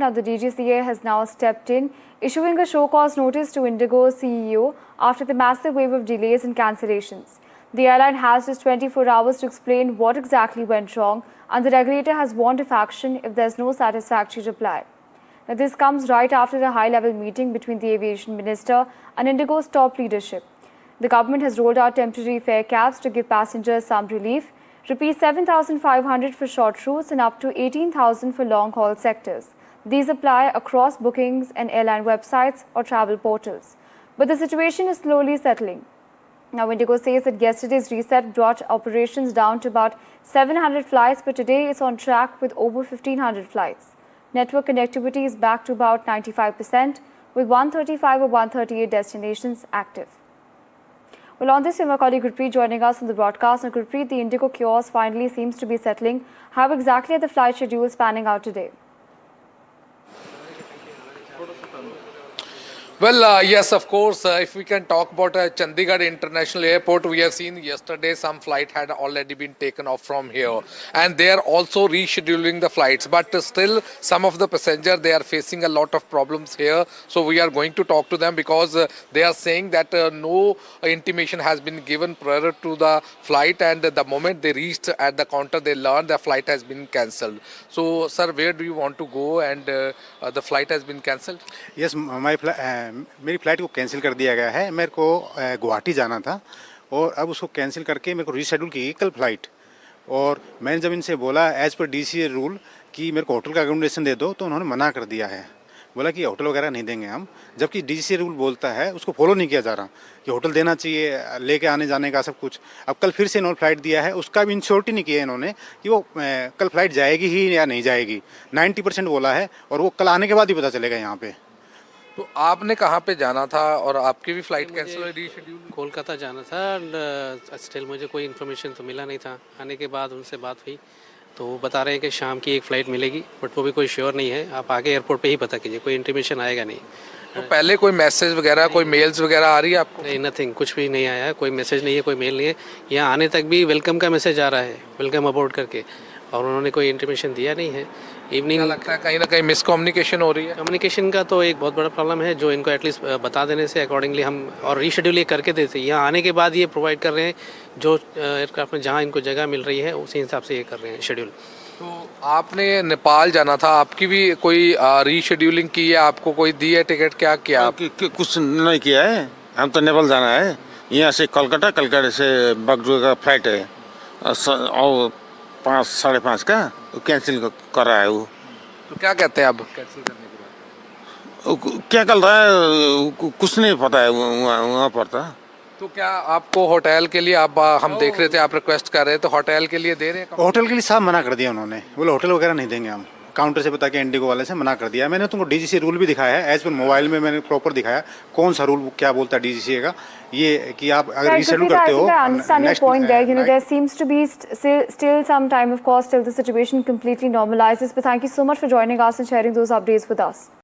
Now, the DGCA has now stepped in, issuing a show-cause notice to Indigo's CEO after the massive wave of delays and cancellations. The airline has just 24 hours to explain what exactly went wrong, and the regulator has warned of action if there's no satisfactory reply. Now, this comes right after a high-level meeting between the aviation minister and Indigo's top leadership. The government has rolled out temporary fare caps to give passengers some relief, ₹7,500 for short routes and up to 18,000 for long-haul sectors. These apply across bookings and airline websites or travel portals. But the situation is slowly settling. Now, Indigo says that yesterday's reset brought operations down to about 700 flights, but today it's on track with over 1,500 flights. Network connectivity is back to about 95%, with 135 or 138 destinations active. Well, on this, we have my colleague Gurpreet joining us on the broadcast. Now, Gurpreet, the Indigo chaos finally seems to be settling. How exactly are the flight schedules panning out today? Well, yes, of course. If we can talk about Chandigarh International Airport, we have seen yesterday some flight had already been taken off from here, and they are also rescheduling the flights. But still, some of the passengers, they are facing a lot of problems here. So we are going to talk to them because they are saying that no intimation has been given prior to the flight, and the moment they reached at the counter, they learned the flight has been cancelled. So, sir, where do you want to go? And the flight has been cancelled? Yes मेरी flight को cancel कर दिया गया है। मेरे को गुवाहाटी जाना था और अब उसको कैंसिल करके मेरे को रीशेड्यूल की गई कल फ़्लाइट। और मैंने जब इनसे बोला एज़ पर DGCA रूल कि मेरे को होटल का अकोमोडेशन दे दो, तो उन्होंने मना कर दिया है। बोला कि होटल वगैरह नहीं देंगे हम, जबकि DGCA रूल बोलता है उसको फॉलो नहीं किया जा रहा कि होटल देना चाहिए, लेके आने जाने का सब कुछ। अब कल फिर से इन्होंने फ़्लाइट दिया है, उसका भी इंश्योरिटी नहीं किया इन्होंने कि वो कल फ़्लाइट जाएगी ही या नहीं जाएगी। 90% बोला है और वो कल आने के बाद ही पता चलेगा यहाँ पे। तो आपने कहाँ पे जाना था और आपकी भी फ्लाइट कैंसिल हुई, रीशेड्यूल? कोलकाता जाना था एंड स्टिल मुझे कोई इन्फॉर्मेशन तो मिला नहीं था। आने के बाद उनसे बात हुई तो वो बता रहे हैं कि शाम की एक फ़्लाइट मिलेगी, बट वो भी कोई श्योर नहीं है। आप आगे एयरपोर्ट पे ही पता कीजिए, कोई इंटीमेशन आएगा नहीं। तो पहले कोई मैसेज वगैरह, कोई मेल्स वगैरह आ रही है आपको? नहीं, नथिंग, कुछ भी नहीं आया है, कोई मैसेज नहीं है, कोई मेल नहीं है। यहाँ आने तक भी वेलकम का मैसेज आ रहा है, वेलकम अबोर्ड करके, और उन्होंने कोई इंटीमेशन दिया नहीं है। इवनिंग लगता है कहीं ना कहीं मिसकम्युनिकेशन हो रही है। कम्युनिकेशन का तो एक बहुत बड़ा प्रॉब्लम है, जो इनको एटलीस्ट बता देने से अकॉर्डिंगली हम और रीशेड्यूल ये करके देते हैं। यहाँ आने के बाद ये प्रोवाइड कर रहे हैं, जो एयरक्राफ्ट में जहाँ इनको जगह मिल रही है उसी हिसाब से ये कर रहे हैं शेड्यूल। तो आपने नेपाल जाना था, आपकी भी कोई रीशेड्यूलिंग की है? आपको कोई दी है टिकट? क्या किया आप? कुछ नहीं किया है, हम तो नेपाल जाना है। यहाँ से कोलकाता, कोलकाता से बगडोगरा का फ्लाइट है और 5 साढ़े 5 का कैंसिल कर रहा है वो। तो क्या कहते हैं अब कैंसिल करने के बाद? क्या कर रहा है कुछ नहीं पता है वहाँ पर था। तो क्या आपको होटल के लिए हम देख रहे थे, आप रिक्वेस्ट कर रहे थे, तो होटल के लिए दे रहे हैं? होटल के लिए साहब मना कर दिया उन्होंने, बोले होटल वगैरह नहीं देंगे हम। काउंटर से बता के इंडिगो वाले से मना कर दिया। मैंने तुमको DGCA रूल भी दिखाया है, एज पर मोबाइल में मैंने प्रॉपर दिखाया कौन सा रूल क्या बोलता है DGCA का। ये कि आप अगर रीशेड्यूल करते हो, I understand your point there. There seems to be still some time, of course, till the situation completely normalizes. But thank you so much for joining us and sharing those updates with us.